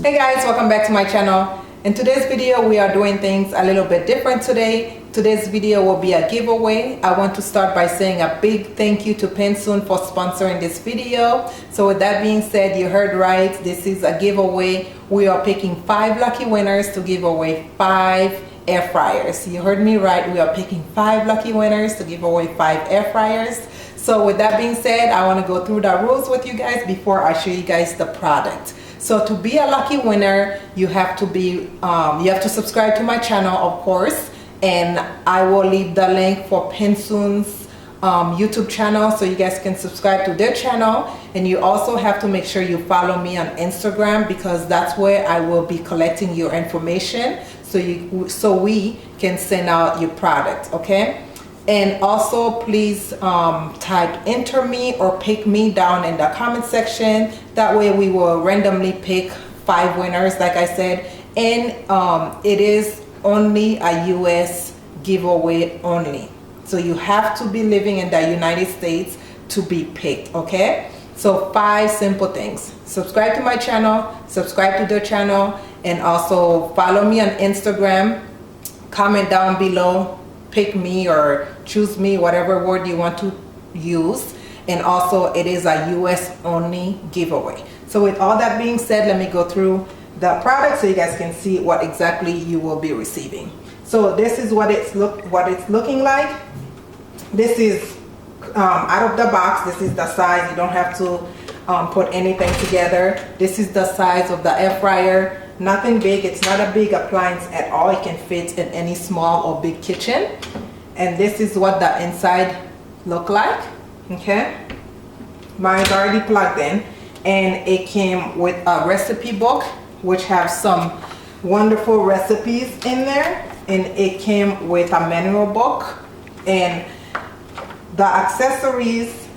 Hey guys, welcome back to my channel. In today's video we are doing things a little bit different today. Today's video will be a giveaway. I want to start by saying a big thank you to Pinsoon for sponsoring this video. So with that being said, you heard right, this is a giveaway. We are picking 5 lucky winners to give away 5 air fryers. You heard me right, we are picking 5 lucky winners to give away 5 air fryers. So with that being said, I want to go through the rules with you guys before I show you guys the product. So to be a lucky winner, you have to subscribe to my channel, of course, and I will leave the link for Pinsoon's YouTube channel so you guys can subscribe to their channel. And you also have to make sure you follow me on Instagram, because that's where I will be collecting your information so we can send out your product, okay? And also please type enter me or pick me down in the comment section. That way we will randomly pick 5 winners, like I said. And it is only a US giveaway only. So you have to be living in the United States to be picked, okay? So 5 simple things. Subscribe to my channel, subscribe to their channel, and also follow me on Instagram. Comment down below, pick me or choose me, whatever word you want to use. And also it is a US only giveaway. So with all that being said, let me go through the product so you guys can see what exactly you will be receiving. So this is what it's looking like. This is out of the box. This is the size. You don't have to put anything together. This is the size of the air fryer. Nothing big. It's not a big appliance at all. It can fit in any small or big kitchen. And this is what the inside look like. Okay, mine's already plugged in, and it came with a recipe book which have some wonderful recipes in there, and it came with a manual book and the accessories.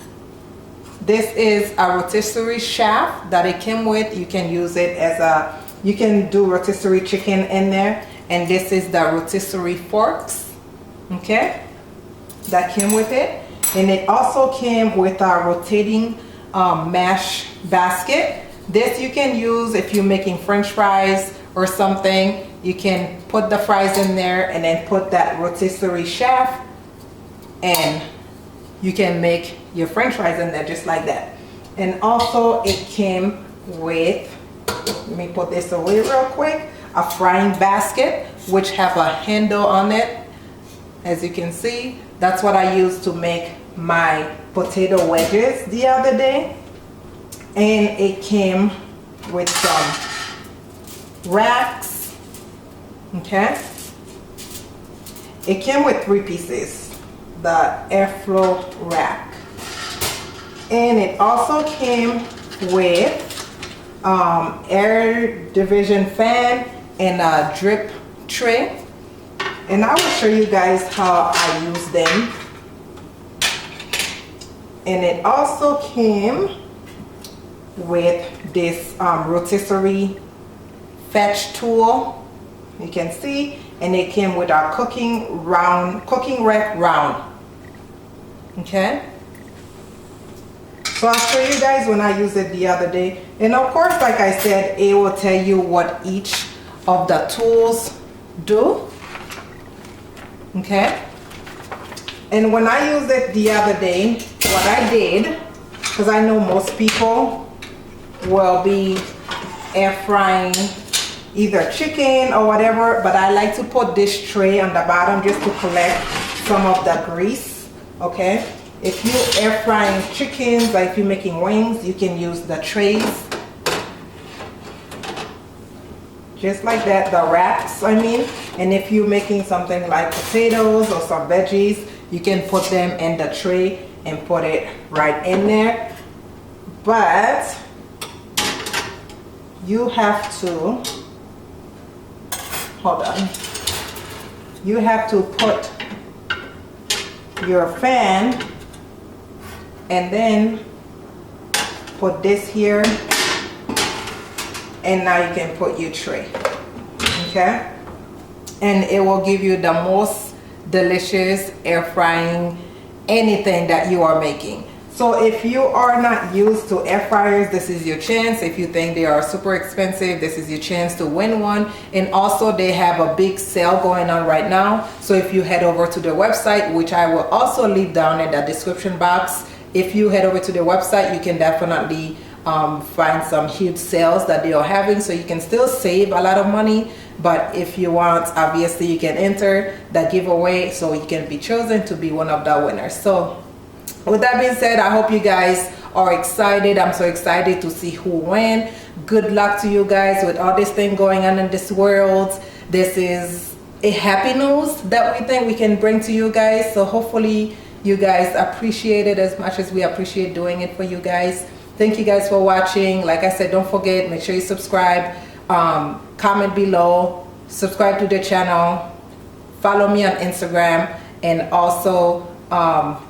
This is a rotisserie shaft that it came with. You can use it as you can do rotisserie chicken in there. And this is the rotisserie forks, okay, that came with it. And it also came with a rotating mash basket. This you can use if you're making French fries or something. You can put the fries in there and then put that rotisserie shaft, and you can make your French fries in there just like that. And also it came with, let me put this away real quick, a frying basket which have a handle on it. As you can see, that's what I used to make my potato wedges the other day. And it came with some racks, okay? It came with 3 pieces, the airflow rack. And it also came with air division fan and a drip tray. And I will show you guys how I use them. And it also came with this rotisserie fetch tool, you can see, and it came with our cooking rack round, okay? So I'll show you guys when I used it the other day. And of course, like I said, it will tell you what each of the tools do, okay? And when I used it the other day, what I did, because I know most people will be air frying either chicken or whatever, but I like to put this tray on the bottom just to collect some of the grease, okay? If you air frying chickens, like if you're making wings, you can use the trays. Just like that, the wraps, I mean. And if you're making something like potatoes or some veggies, you can put them in the tray and put it right in there. But you have to, hold on, you have to put your fan and then put this here, and now you can put your tray, okay? And it will give you the most delicious air frying anything that you are making. So if you are not used to air fryers, this is your chance. If you think they are super expensive, this is your chance to win one. And also they have a big sale going on right now. So if you head over to their website, which I will also leave down in the description box, if you head over to their website, you can definitely find some huge sales that they are having, so you can still save a lot of money. But if you want, obviously you can enter the giveaway so you can be chosen to be one of the winners. So with that being said, I hope you guys are excited. I'm so excited to see who win. Good luck to you guys with all this thing going on in this world. This is a happy news that we think we can bring to you guys. So hopefully you guys appreciate it as much as we appreciate doing it for you guys. Thank you guys for watching. Like I said, don't forget, make sure you subscribe, comment below, subscribe to the channel, follow me on Instagram, and also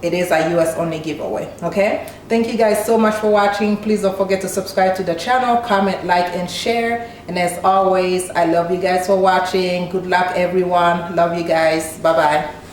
it is a US only giveaway. Okay, thank you guys so much for watching. Please don't forget to subscribe to the channel, comment, like, and share. And as always, I love you guys for watching. Good luck everyone. Love you guys. Bye bye.